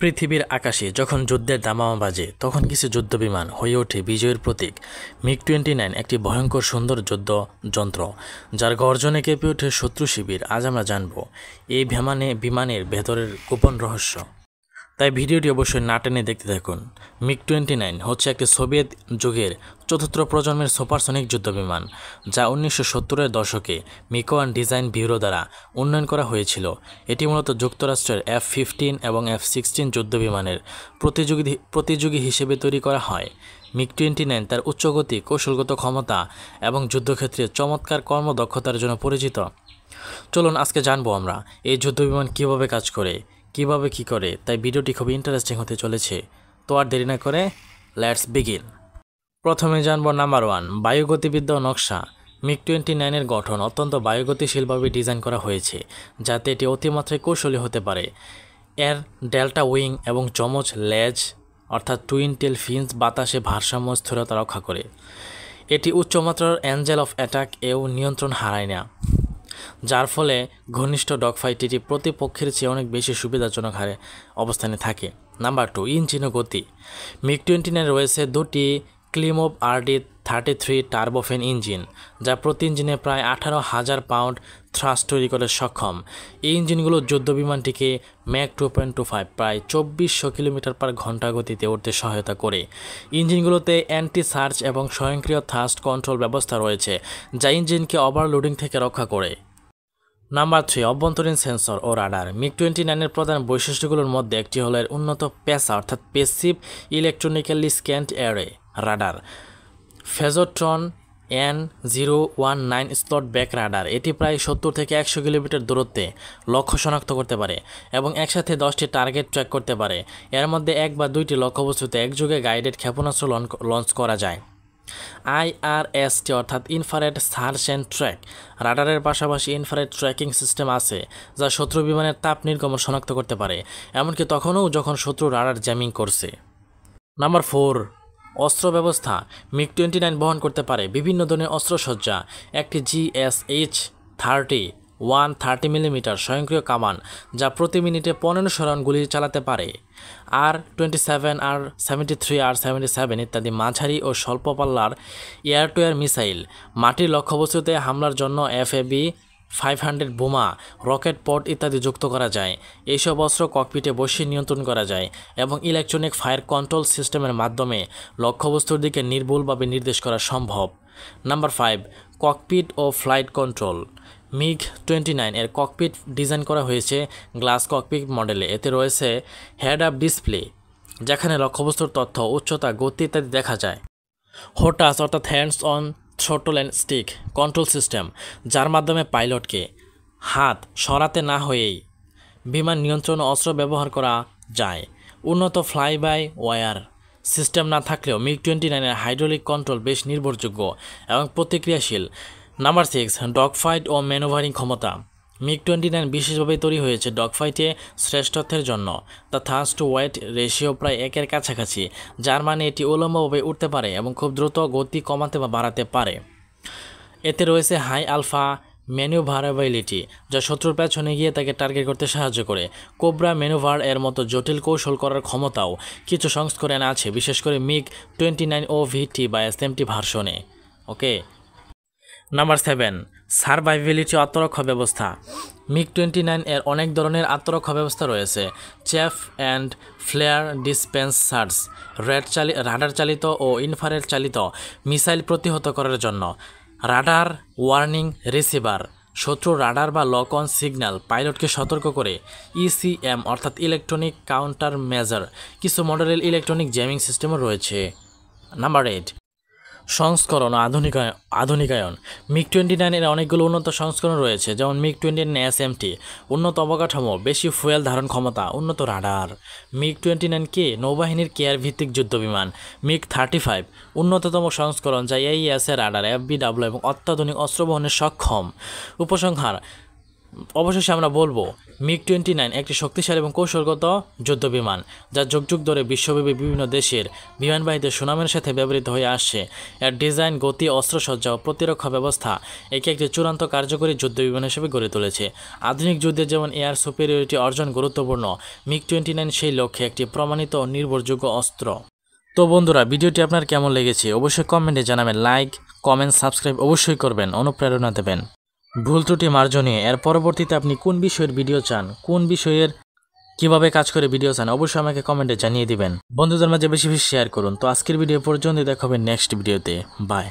পৃথিবীর আকাশে যখন যুদ্ধের দামামা বাজে তখন কিছু যুদ্ধবিমান হয়ে ওঠে বিজয়ের প্রতীক। মিগ-29 একটি ভয়ঙ্কর সুন্দর যুদ্ধ যন্ত্র, যার গর্জনে কেঁপে ওঠে শত্রু শিবির। আজ আমরা জানব এই বিমানের ভেতরের গোপন রহস্য, তাই ভিডিওটি অবশ্যই না টেনে দেখতে থাকুন। মিগ-29 হচ্ছে একটি সোভিয়েত যুগের চতুর্থ প্রজন্মের সুপারসনিক যুদ্ধবিমান, যা 1970-এর দশকে মিক-1 ডিজাইন ব্যুরো দ্বারা উন্নয়ন করা হয়েছিল। এটি মূলত যুক্তরাষ্ট্রের F-15 এবং F-16 যুদ্ধবিমানের প্রতিযোগী হিসেবে তৈরি করা হয়। মিগ-29 তার উচ্চগতি, কৌশলগত ক্ষমতা এবং যুদ্ধক্ষেত্রে চমৎকার কর্মদক্ষতার জন্য পরিচিত। চলুন আজকে জানবো আমরা এই যুদ্ধবিমান কীভাবে কাজ করে, কিভাবে কি করে। তাই ভিডিওটি খুবই ইন্টারেস্টিং হতে চলেছে। তো আর দেরি না করে লেটস বিগিন। প্রথমে জানবো নাম্বার 1, বায়ুগতিবিদ্যা ও নকশা। মিগ-29 গঠন অত্যন্ত বায়ুগতিশীলভাবে ডিজাইন করা হয়েছে, যাতে এটি অতিমাত্রায় কৌশলী হতে পারে। এর ডেল্টা উইং এবং যমজ লেজ অর্থাৎ টুইন টেল ফিন্স বাতাসে ভারসাম্য স্থিরতা রক্ষা করে। এটি উচ্চমাত্রার অ্যাঞ্জেল অফ অ্যাটাক এও নিয়ন্ত্রণ হারায় না, যার ফলে ঘনিষ্ঠ ডগফাইটটি প্রতিপক্ষের চেয়ে অনেক বেশি সুবিধাজনক হারে অবস্থানে থাকে। নাম্বার 2, ইঞ্জিন ও গতি। মিগ-29 রয়েছে দুটি ক্লিমোভ RD-33 টার্বোফ্যান ইঞ্জিন, যা প্রতি ইঞ্জিনে প্রায় 18,000 পাউন্ড থ্রাস্ট তৈরি করে সক্ষম। এই ইঞ্জিনগুলো যুদ্ধবিমানটিকে ম্যাক 2.25 প্রায় 2400 কিলোমিটার/ঘন্টা গতিতে উঠতে সহায়তা করে। ইঞ্জিনগুলোতে অ্যান্টি সার্জ এবং স্বয়ংক্রিয় থ্রাস্ট কন্ট্রোল ব্যবস্থা রয়েছে, যা ইঞ্জিনকে ওভারলোডিং থেকে রক্ষা করে। নাম্বার 3, অভ্যন্তরীণ সেন্সর ও রাডার। মিগ-29 প্রধান বৈশিষ্ট্যগুলোর মধ্যে একটি হলো এর উন্নত পেসা অর্থাৎ passive electronically scanned array radar. Phazotron N019 slot back radar. এটি প্রায় 70 থেকে 100 কিলোমিটার দূরত্বে লক্ষ্য শনাক্ত করতে পারে এবং একসাথে 10টি টার্গেট ট্র্যাক করতে পারে। এর মধ্যে 1 বা 2টি লক্ষ্যবস্তুতে একযোগে গাইডেড ক্ষেপণাস্ত্র লঞ্চ করা যায়। IRST অর্থাৎ ইনফ্রারেড সার্চ অ্যান্ড ট্র্যাক রাডারের পাশাপাশি ইনফ্রারেড ট্র্যাকিং সিস্টেম আছে, যা শত্রু বিমানের তাপ নির্গমন শনাক্ত করতে পারে, এমনকি তখনও যখন শত্রু রাডার জ্যামিং করছে। নাম্বার 4, অস্ত্র ব্যবস্থা। মিগ-29 বহন করতে পারে বিভিন্ন ধরনের অস্ত্রসজ্জা। একটি GSH-30 মিলিমিটার স্বয়ংক্রিয় কামান, যা প্রতি মিনিটে 1500 রাউন্ড গুলি চালাতে পারে। R-27, R-73, R-77 ইত্যাদি মাঝারি ও স্বল্প পাল্লার এয়ার টু এয়ার মিসাইল। মাটির লক্ষ্যবস্তুতে হামলার জন্য FAB-500 বোমা, রকেট পড ইত্যাদি যুক্ত করা যায়। এইসব অস্ত্র ককপিটে বসে নিয়ন্ত্রণ করা যায় এবং ইলেকট্রনিক ফায়ার কন্ট্রোল সিস্টেমের মাধ্যমে লক্ষ্যবস্তুর দিকে নির্ভুলভাবে নির্দেশ করা সম্ভব। নাম্বার 5, ককপিট ও ফ্লাইট কন্ট্রোল। মিগ-29 এর ককপিট ডিজাইন করা হয়েছে গ্লাস ককপিট মডেলে। এতে রয়েছে হেড আপ ডিসপ্লে, যেখানে লক্ষ্যবস্তুর তথ্য, উচ্চতা, গতি ইত্যাদি দেখা যায়। হোটাস অর্থাৎ hands on throttle and stick control system, যার মাধ্যমে পাইলটকে হাত সরাতে না হয়েই বিমান নিয়ন্ত্রণ ও অস্ত্র ব্যবহার করা যায়। উন্নত ফ্লাই বাই ওয়ার সিস্টেম না থাকলেও মিগ-29 হাইড্রোলিক কন্ট্রোল বেশ নির্ভরযোগ্য এবং প্রতিক্রিয়াশীল। নাম্বার 6, ডগফাইট ও ম্যানুভারিং ক্ষমতা। মিগ-29 বিশেষভাবে তৈরি হয়েছে ডগফাইটে শ্রেষ্ঠত্বের জন্য। The thrust to weight ratio প্রায় 1-এর কাছাকাছি, যার মানে এটি উলম্বভাবে উঠতে পারে এবং খুব দ্রুত গতি কমাতে বা বাড়াতে পারে। এতে রয়েছে হাই আলফা ম্যানুভারেবিলিটি, যা শত্রুর পেছনে গিয়ে তাকে টার্গেট করতে সাহায্য করে। কোবরা ম্যানুভার এর মতো জটিল কৌশল করার ক্ষমতাও কিছু সংস্করণে আছে, বিশেষ করে মিগ-29 OVT বা SMT ভার্সনে। ওকে। নাম্বার 7, সার্ভাইভেলিটি আত্মরক্ষা ব্যবস্থা। মিগ-29 এর অনেক ধরনের আত্মরক্ষা ব্যবস্থা রয়েছে। চেফ অ্যান্ড ফ্লেয়ার ডিসপেন্সার্স, রাডার চালিত ও ইনফ্রারেড চালিত মিসাইল প্রতিহত করার জন্য। রাডার ওয়ার্নিং রিসিভার, শত্রু রাডার বা লক অন সিগন্যাল পাইলটকে সতর্ক করে। ECM অর্থাৎ ইলেকট্রনিক কাউন্টার মেজার, কিছু মডেলের ইলেকট্রনিক জ্যামিং সিস্টেমও রয়েছে। নাম্বার 8, সংস্করণ ও আধুনিকায়ন। মিগ-29 এর অনেকগুলো উন্নত সংস্করণ রয়েছে, যেমন মিগ-29 SMT, উন্নত অবকাঠামো, বেশি ফুয়েল ধারণ ক্ষমতা, উন্নত রাডার। মিগ-29 নৌবাহিনীর কেয়ার ভিত্তিক যুদ্ধবিমান। মিগ-35 উন্নততম সংস্করণ, যা AES এর রাডার, FBW এবং অত্যাধুনিক অস্ত্র বহনে সক্ষম। উপসংহার: অবশেষে আমরা বলবো MiG-29 একটি শক্তিশালী এবং কৌশলগত যুদ্ধবিমান যা যুগ যুগ ধরে বিশ্বব্যাপী বিভিন্ন দেশের বিমানবাহিনীতে সুনামের সাথে ব্যবহৃত হয়ে আসছে। এর ডিজাইন, গতি, অস্ত্রসজ্জা ও প্রতিরক্ষা ব্যবস্থা একে একটি চূড়ান্ত কার্যকরী যুদ্ধবিমান হিসেবে গড়ে তুলেছে। আধুনিক যুদ্ধে যেমন এয়ার সুপেরিয়রিটি অর্জন গুরুত্বপূর্ণ, MiG-29 সেই লক্ষ্যে একটি প্রমাণিত ও নির্ভরযোগ্য অস্ত্র। তো বন্ধুরা, ভিডিওটি আপনার কেমন লেগেছে অবশ্যই কমেন্টে জানাবেন। লাইক, কমেন্ট, সাবস্ক্রাইব অবশ্যই করবেন, অনুপ্রেরণা দেবেন। ভুল ত্রুটি মার্জনীয়। এর পরবর্তীতে আপনি কোন বিষয়ের ভিডিও চান, কোন বিষয়ের কিভাবে কাজ করে ভিডিও চান অবশ্যই আমাকে কমেন্টে জানিয়ে দিবেন। বন্ধুদের মাঝে বেশি বেশি শেয়ার করুন। তো আজকের ভিডিও পর্যন্ত, দেখা হবে নেক্সট ভিডিওতে। বাই।